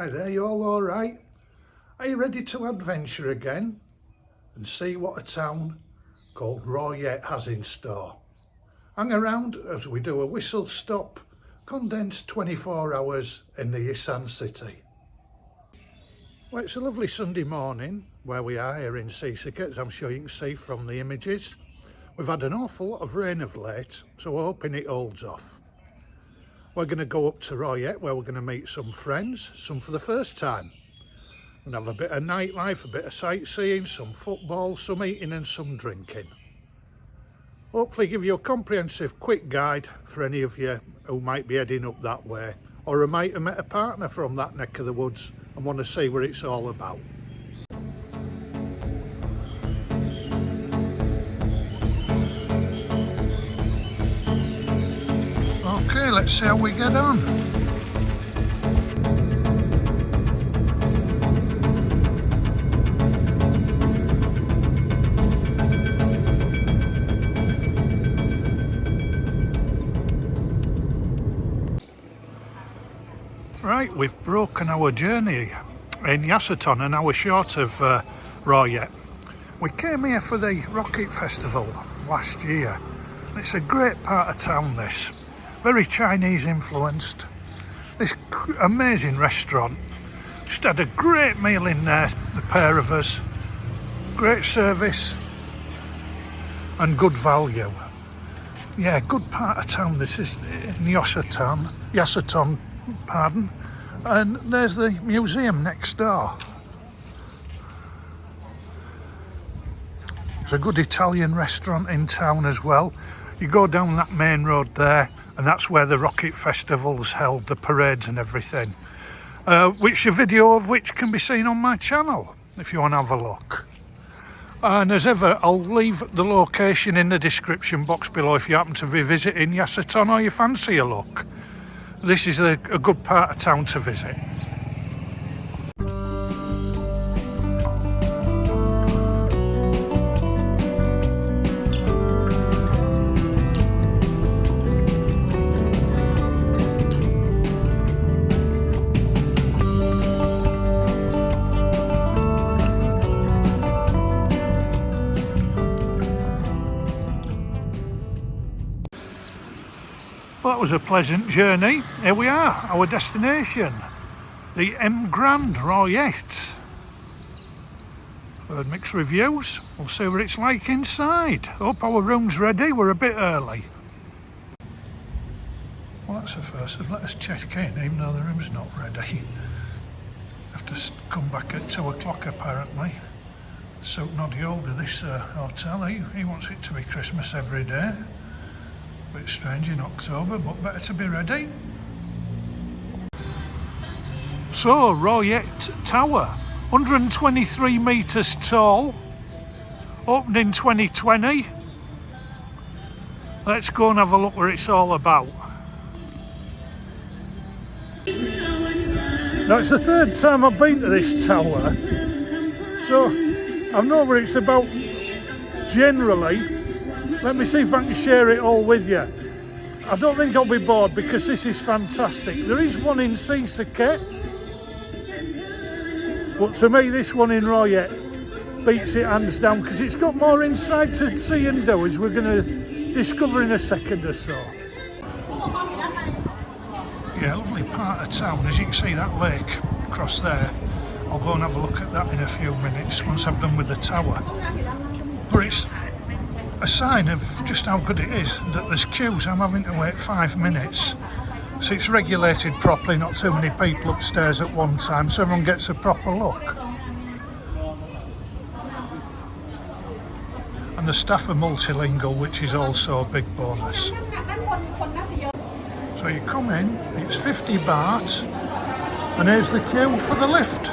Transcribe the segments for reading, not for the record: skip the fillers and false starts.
Hi there, you all right? Are you ready to adventure again and see what a town called Roi Et has in store? Hang around as we do a whistle stop, condensed 24 hours in the Isan city. Well, it's a lovely Sunday morning where we are here in Seasicket, as I'm sure you can see from the images. We've had an awful lot of rain of late, so we're hoping it holds off. We're going to go up to Roi Et where we're going to meet some friends, some for the first time, and have a bit of nightlife, a bit of sightseeing, some football, some eating and some drinking. Hopefully give you a comprehensive quick guide for any of you who might be heading up that way, or who might have met a partner from that neck of the woods and want to see what it's all about. Okay, let's see how we get on. Right, we've broken our journey in Yasothon, an hour short of Roi Et. We came here for the Rocket Festival last year. It's a great part of town, this. Very Chinese influenced. This amazing restaurant. Just had a great meal in there, the pair of us. Great service and good value. Yeah, good part of town. This is in Yasothon, pardon. And there's the museum next door. There's a good Italian restaurant in town as well. You go down that main road there, and that's where the Rocket Festival's held, the parades and everything. Which a video of which can be seen on my channel, if you want to have a look. And as ever, I'll leave the location in the description box below if you happen to be visiting Yasothon or you fancy a look. This is a good part of town to visit. Well, that was a pleasant journey. Here we are, our destination, the M Grand Roi Et. Heard mixed reviews. We'll see what it's like inside. Hope our room's ready. We're a bit early. Well, that's the first. Let us check in, even though the room's not ready. Have to come back at 2 o'clock apparently. Suit Noddy older this hotel. He wants it to be Christmas every day. Bit strange in October, but better to be ready. So, Roi Et Tower, 123 metres tall, opened in 2020. Let's go and have a look what it's all about. Now, it's the third time I've been to this tower, so I know what it's about generally. Let me see if I can share it all with you. I don't think I'll be bored because this is fantastic. There is one in Seasicket, but to me this one in Roi Et beats it hands down because it's got more inside to see and do, as we're going to discover in a second or so. Yeah, lovely part of town. As you can see that lake across there. I'll go and have a look at that in a few minutes once I've done with the tower. But it's a sign of just how good it is that there's queues. I'm having to wait 5 minutes, so it's regulated properly, not too many people upstairs at one time, so everyone gets a proper look. And the staff are multilingual, which is also a big bonus. So you come in, it's 50 baht, and here's the queue for the lift.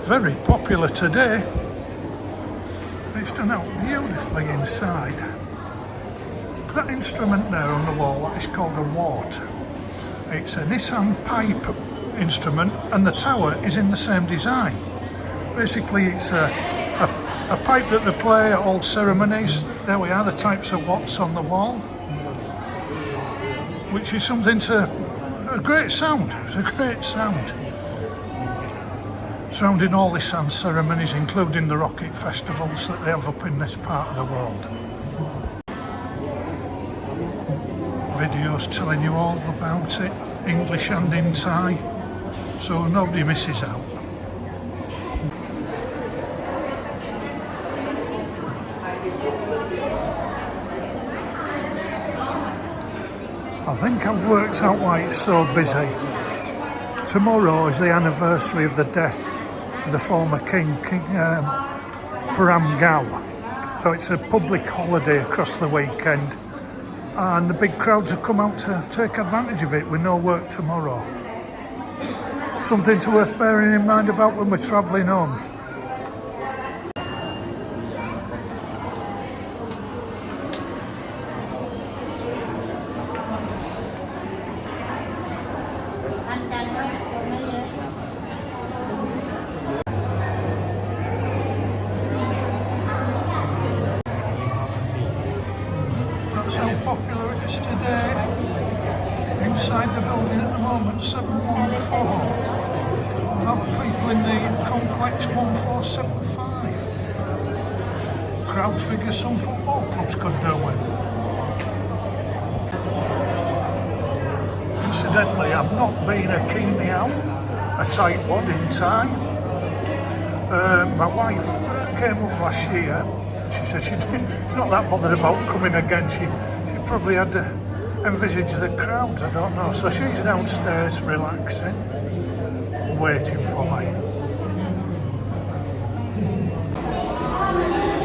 Very popular today. It's done out beautifully inside. That instrument there on the wall, that is called a wart. It's an Isan pipe instrument, and the tower is in the same design. Basically it's a pipe that they play at all ceremonies. There we are, the types of watts on the wall, which is something to a great sound. It's a great sound. Surrounding all the Isan ceremonies, including the rocket festivals that they have up in this part of the world. Videos telling you all about it, English and in Thai, so nobody misses out. I think I've worked out why it's so busy. Tomorrow is the anniversary of the death of the former King Param Gao. So it's a public holiday across the weekend, and the big crowds have come out to take advantage of it with no work tomorrow. Something to worth bearing in mind about when we're travelling home. That's how popular it is today. Inside the building at the moment, 714. A lot of people in the complex, 1475. Crowd figure some football clubs could do with. Incidentally, I've not been a keenly out, a tight one in time. My wife came up last year. She said she's not that bothered about coming again. She probably had to envisage the crowds, I don't know. So she's downstairs relaxing, waiting for me.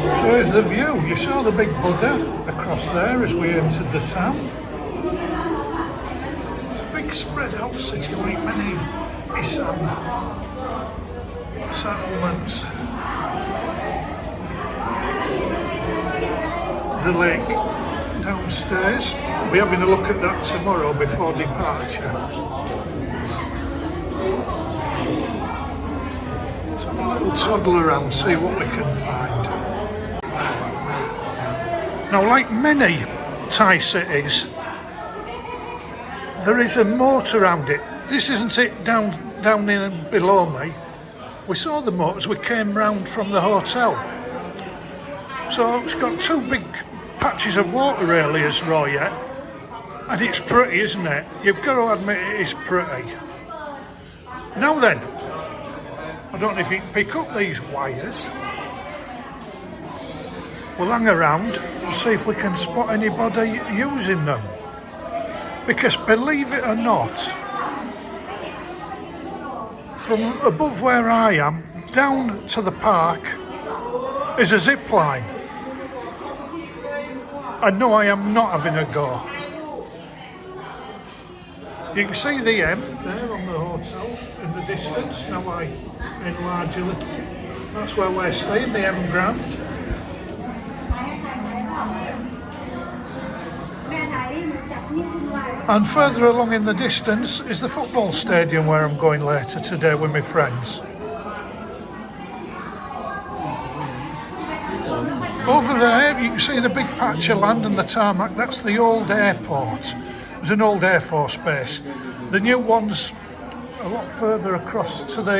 So here's the view. You saw the big Buddha across there as we entered the town. It's a big spread out city like many Isan settlements. The lake downstairs. We'll be having a look at that tomorrow before departure. Let's have a little toddle around, see what we can find. Now, like many Thai cities, there is a moat around it. This isn't it down in below me. We saw the moat as we came round from the hotel. So it's got two big patches of water really as Roi Et, and it's pretty, isn't it? You've got to admit it is pretty. Now then, I don't know if you can pick up these wires. We'll hang around and see if we can spot anybody using them. Because believe it or not, from above where I am down to the park is a zip line. And no, I am not having a go. You can see the M there on the hotel in the distance. Now I enlarge a little. That's where we're staying, the M Grand. And further along in the distance is the football stadium where I'm going later today with my friends. Over there you can see the big patch of land and the tarmac. That's the old airport. There's an old Air Force base. The new one's a lot further across to the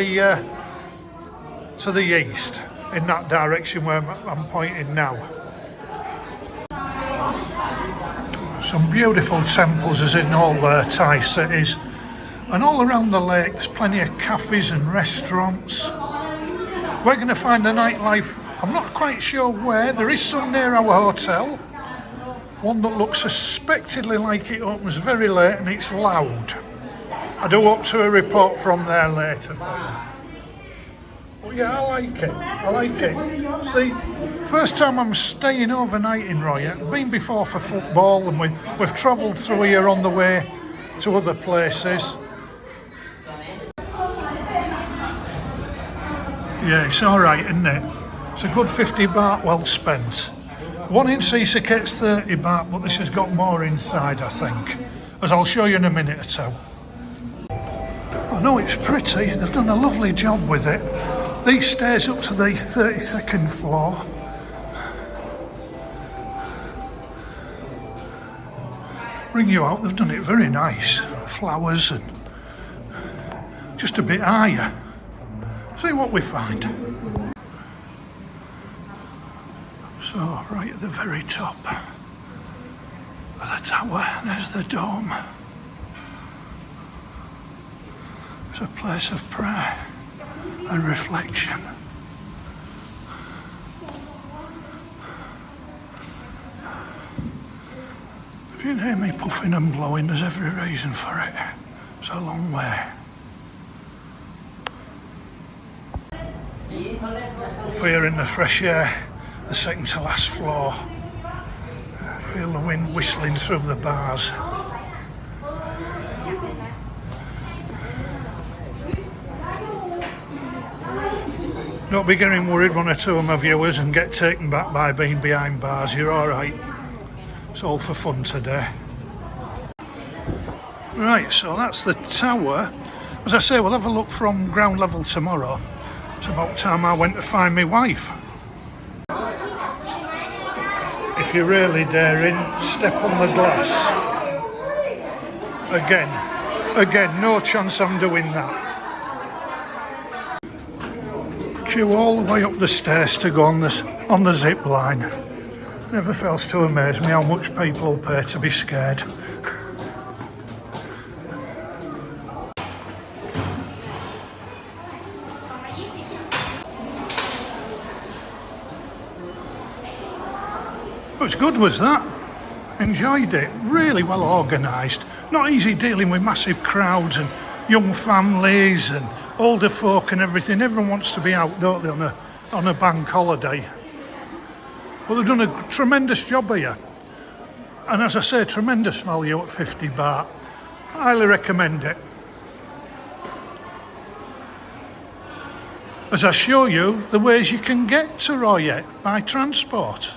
east, in that direction where I'm pointing now. Some beautiful temples as in all Thai cities, and all around the lake there's plenty of cafes and restaurants. We're going to find the nightlife, I'm not quite sure where. There is some near our hotel, one that looks suspectedly like it opens very late and it's loud. I do hope to a report from there later. But yeah, I like it. See, first time I'm staying overnight in Roi Et. I've been before for football, and we've travelled through here on the way to other places. Yeah, it's alright, isn't it? It's a good 50 baht well spent. One in Sisake's 30 baht, but this has got more inside, I think, as I'll show you in a minute or two. I know it's pretty, they've done a lovely job with it. These stairs up to the 32nd floor. bring you out. They've done it very nice. Flowers and just a bit higher. See what we find. So right at the very top of the tower, there's the dome. It's a place of prayer and reflection. If you can hear me puffing and blowing, there's every reason for it. It's a long way. Up here in the fresh air, the second to last floor. Feel the wind whistling through the bars. Don't be getting worried, one or two of my viewers, and get taken back by being behind bars. You're alright. It's all for fun today. Right, so that's the tower. As I say, we'll have a look from ground level tomorrow. It's about time I went to find my wife. If you're really daring, step on the glass. Again, no chance I'm doing that. Queue all the way up the stairs to go on the zip line. Never fails to amaze me how much people will pay to be scared. It was good, was that? Enjoyed it. Really well organised. Not easy dealing with massive crowds and young families and older folk and everything. Everyone wants to be out, don't they, on a bank holiday. But they've done a tremendous job here. And as I say, tremendous value at 50 baht. Highly recommend it. As I show you the ways you can get to Roi Et by transport.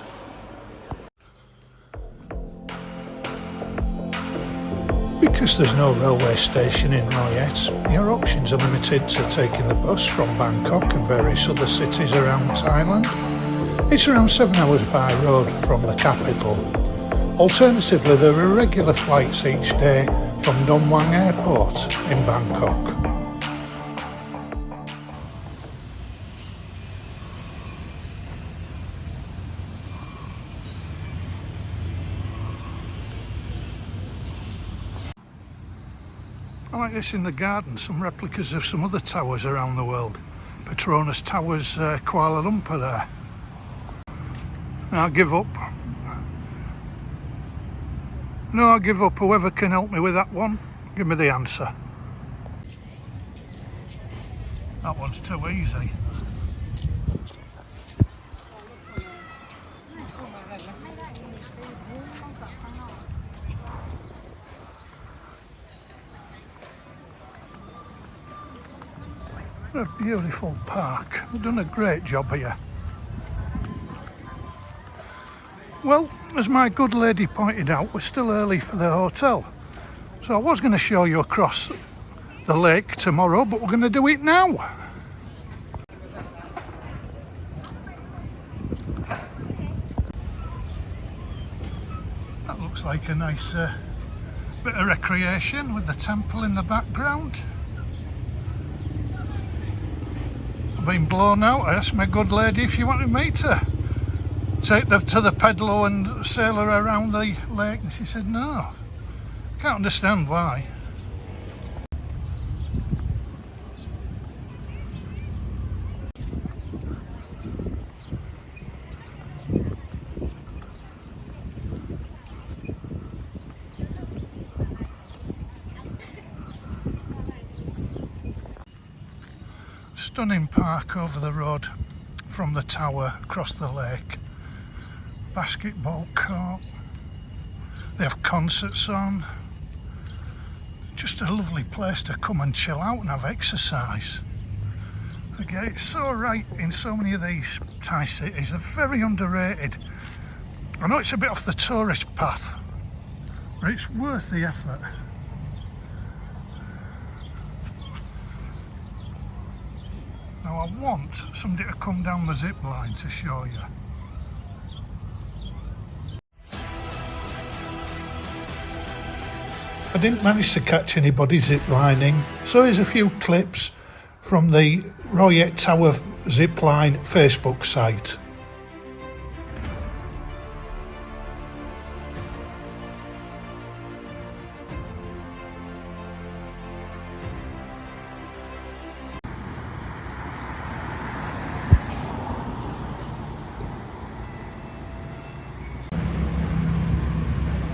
Because there's no railway station in Roi Et, your options are limited to taking the bus from Bangkok and various other cities around Thailand. It's around 7 hours by road from the capital. Alternatively, there are regular flights each day from Don Muang Airport in Bangkok. I like this in the garden, some replicas of some other towers around the world. Petronas Towers, Kuala Lumpur there. I'll give up. No, I'll give up. Whoever can help me with that one, give me the answer. That one's too easy. What a beautiful park. They've done a great job here. Well, as my good lady pointed out, we're still early for the hotel. So I was going to show you across the lake tomorrow, but we're going to do it now. That looks like a nice bit of recreation with the temple in the background. I've been blown out. I asked my good lady if she wanted me to take them to the pedalo and sail her around the lake, and she said no. Can't understand why. Stunning park over the road from the tower across the lake. Basketball court. They have concerts on. Just a lovely place to come and chill out and have exercise. Again, it's so right in so many of these Thai cities. They're very underrated. I know it's a bit off the tourist path, but it's worth the effort. Now I want somebody to come down the zip line to show you. I didn't manage to catch anybody zip lining, so here's a few clips from the Roi Et Tower zipline Facebook site.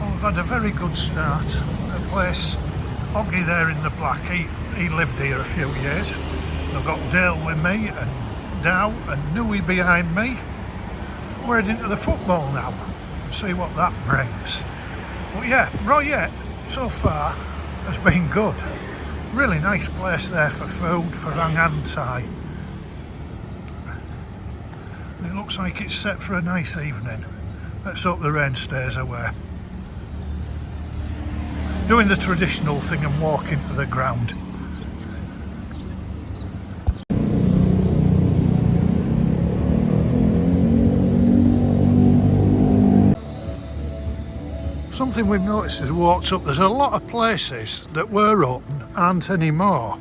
I've had a very good start. The place, Oggy there in the black, he lived here a few years. I've got Dale with me and Dow and Nui behind me. We're heading to the football now, see what that brings. But yeah, Roi Et so far has been good. Really nice place there for food, for hang and tie. And it looks like it's set for a nice evening. Let's hope the rain stays away. Doing the traditional thing and walking to the ground. Something we've noticed as we walked up, there's a lot of places that were open aren't anymore.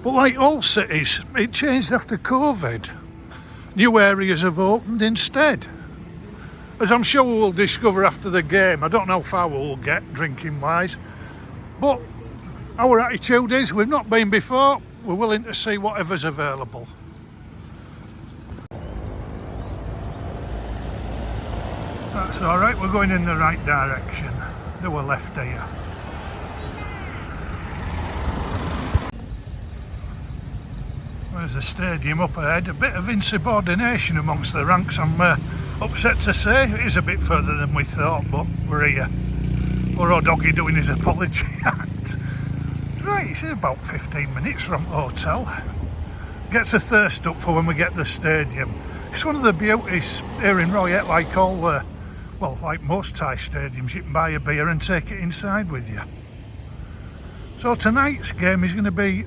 But like all cities, it changed after COVID. New areas have opened instead. As I'm sure we will discover after the game. I don't know how far we'll get drinking wise, but our attitude is we've not been before, we're willing to see whatever's available. That's alright, we're going in the right direction. Do a left here. There's the stadium up ahead. A bit of insubordination amongst the ranks, I'm upset to say. It is a bit further than we thought, but we're here. Poor old Doggy doing his apology act. Right, it's about 15 minutes from the hotel. Gets a thirst up for when we get to the stadium. It's one of the beauties here in Roi Et, like all the, well, like most Thai stadiums, you can buy a beer and take it inside with you. So tonight's game is going to be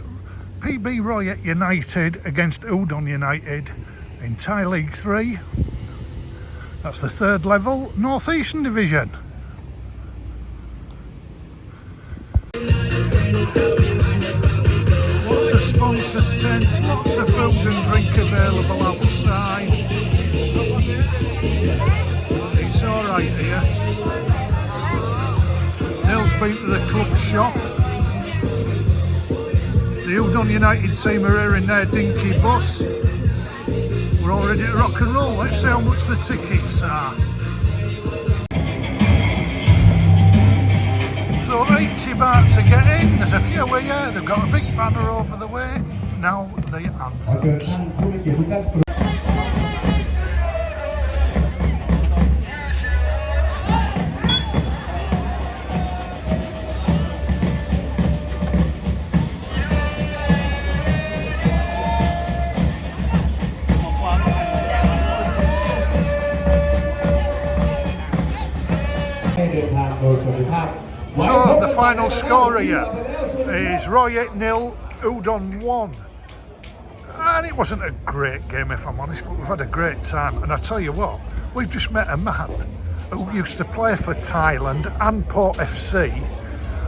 PB Roi Et United against Udon United in Thai League 3. That's the third level, North Eastern Division. Lots of sponsors tents, lots of food and drink available outside. It's alright here. Neil's been to the club shop. The Udon United team are here in their dinky bus. We're all ready to rock and roll. Let's see how much the tickets are. So 80 baht to get in. There's a few here. They've got a big banner over the way. Now the anthems. So the final score here is Roi Et 0, Udon 1. And it wasn't a great game if I'm honest, but we've had a great time. And I tell you what, we've just met a man who used to play for Thailand and Port FC,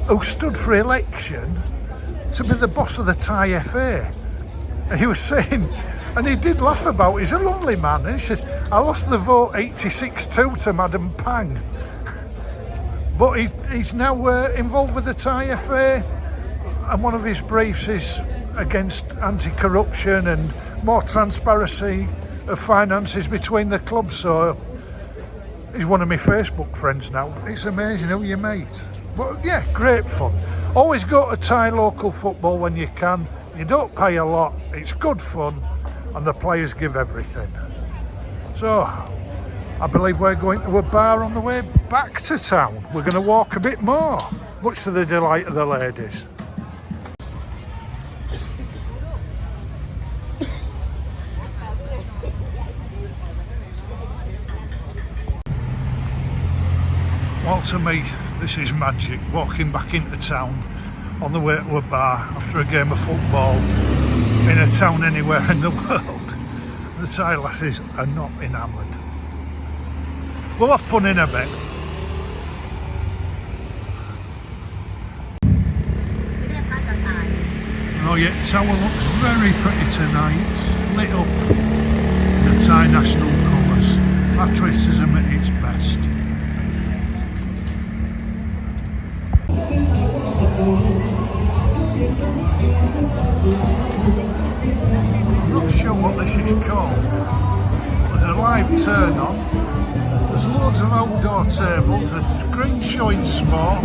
who stood for election to be the boss of the Thai FA. And he was saying, and he did laugh about it, he's a lovely man. He said, I lost the vote 86-2 to Madam Pang. But he's now involved with the Thai FA, and one of his briefs is against anti-corruption and more transparency of finances between the clubs. So he's one of my Facebook friends now. It's amazing who you meet. But yeah, great fun. Always go to Thai local football when you can. You don't pay a lot, it's good fun, and the players give everything. So I believe we're going to a bar on the way back to town. We're going to walk a bit more, much to the delight of the ladies. Well, to me, this is magic, walking back into town on the way to a bar after a game of football in a town anywhere in the world. The Thai lasses are not enamoured. We'll have fun in a bit. Roi Et Tower looks very pretty tonight, lit up in the Thai national colours. Patriotism at its best. I'm not sure what this is called. There's a live turn on. There's loads of outdoor tables. There's screen showing sport.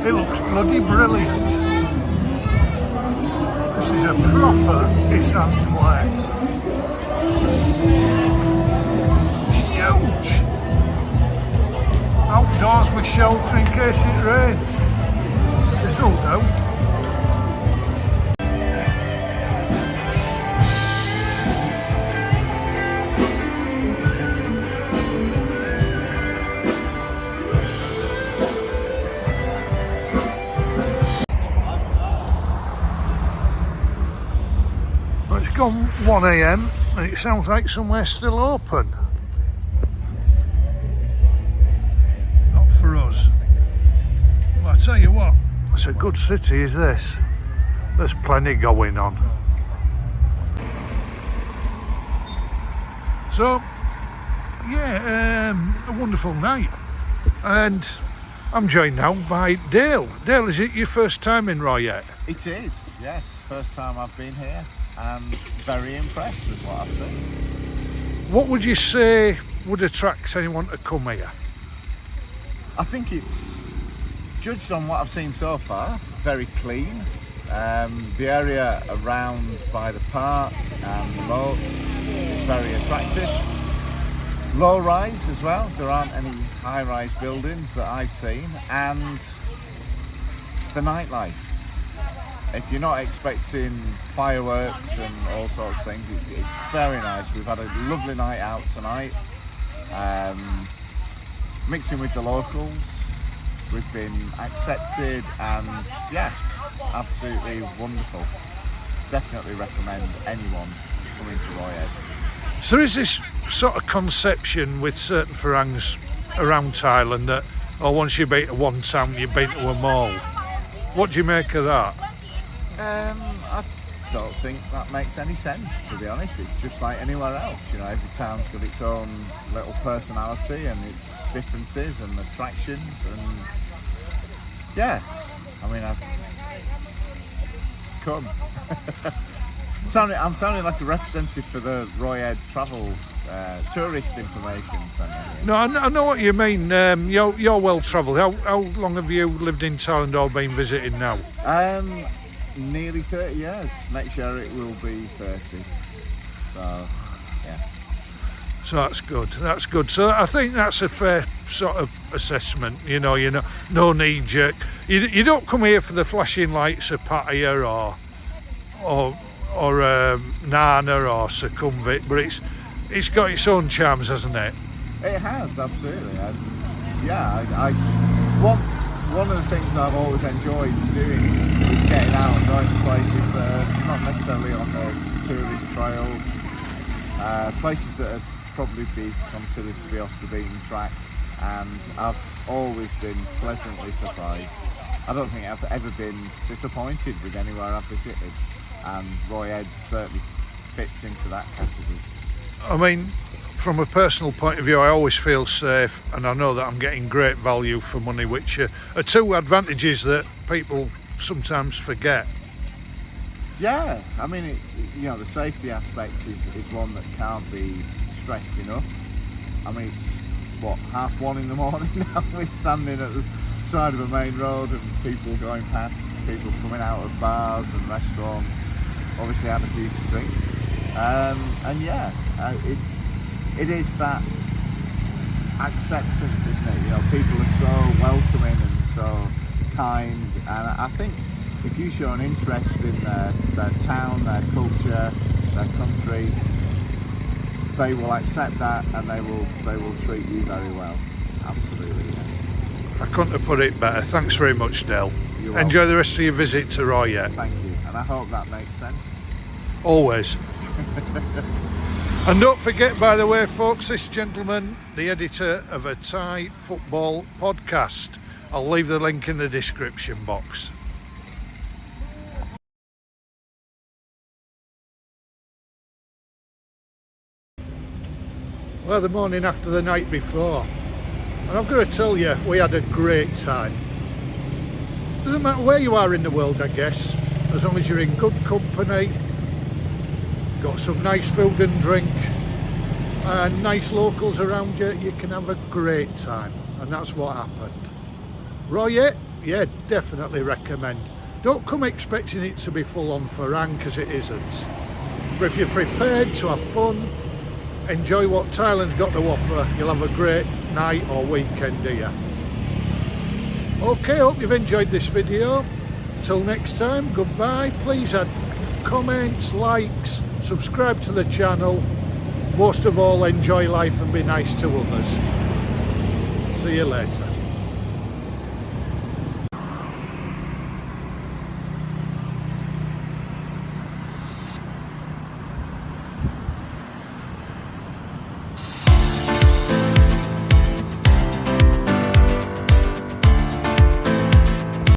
It looks bloody brilliant. This is a proper Isan place. Huge! Outdoors with shelter in case it rains. This'll do. It's gone 1 AM and it sounds like somewhere still open. Not for us. Well, I tell you what, it's a good city, is this? There's plenty going on. So, yeah, a wonderful night. And I'm joined now by Dale. Dale, is it your first time in Roi Et? It is, yes. First time I've been here. I'm very impressed with what I've seen. What would you say would attract anyone to come here? I think it's, judged on what I've seen so far, very clean. The area around by the park and the moat is very attractive. Low rise as well, there aren't any high rise buildings that I've seen, and the nightlife. If you're not expecting fireworks and all sorts of things, it's very nice. We've had a lovely night out tonight, mixing with the locals. We've been accepted and yeah, absolutely wonderful. Definitely recommend anyone coming to Roi Et. So there is this sort of conception with certain Farangs around Thailand that, oh, once you've been to one town, you've been to them all. What do you make of that? I don't think that makes any sense, to be honest. It's just like anywhere else, you know, every town's got its own little personality and its differences and attractions, and yeah, I mean, come. I'm sounding like a representative for the Roi Et travel tourist information centre. No, I know what you mean. You're well travelled. How long have you lived in Thailand or been visiting now? Nearly 30 years. Next year it will be 30. So, yeah. So that's good. That's good. So I think that's a fair sort of assessment. You know, no knee jerk. You don't come here for the flashing lights of Pattaya or Nana or Sukhumvit, but it's got its own charms, hasn't it? It has, absolutely. One of the things I've always enjoyed doing is getting out and going to places that are not necessarily on the tourist trail, places that would probably be considered to be off the beaten track, and I've always been pleasantly surprised. I don't think I've ever been disappointed with anywhere I've visited, and Roi Et certainly fits into that category. I mean, from a personal point of view, I always feel safe, and I know that I'm getting great value for money, which are two advantages that people sometimes forget. Yeah, I mean, the safety aspect is one that can't be stressed enough. I mean, it's 1:30 in the morning now. We're standing at the side of a main road and people going past, people coming out of bars and restaurants, obviously had a few to drink. And yeah, it is that acceptance, isn't it? You know, people are so welcoming and so kind, and I think if you show an interest in their town, their culture, their country, they will accept that and they will treat you very well. Absolutely. Yeah. I couldn't have put it better. Thanks very much, Del. You're Enjoy welcome. the rest of your visit to Roi Et. Thank you, and I hope that makes sense. Always. And don't forget, by the way, folks, this gentleman, the editor of a Thai football podcast. I'll leave the link in the description box. Well, the morning after the night before. And I've got to tell you, we had a great time. Doesn't matter where you are in the world, I guess, as long as you're in good company, got some nice food and drink, and nice locals around you, you can have a great time. And that's what happened. Roi Et? Yeah, definitely recommend. Don't come expecting it to be full on Farang, because it isn't. But if you're prepared to have fun, enjoy what Thailand's got to offer, you'll have a great night or weekend here. Okay, hope you've enjoyed this video. Till next time, goodbye. Please add comments, likes, subscribe to the channel. Most of all, enjoy life and be nice to others. See you later.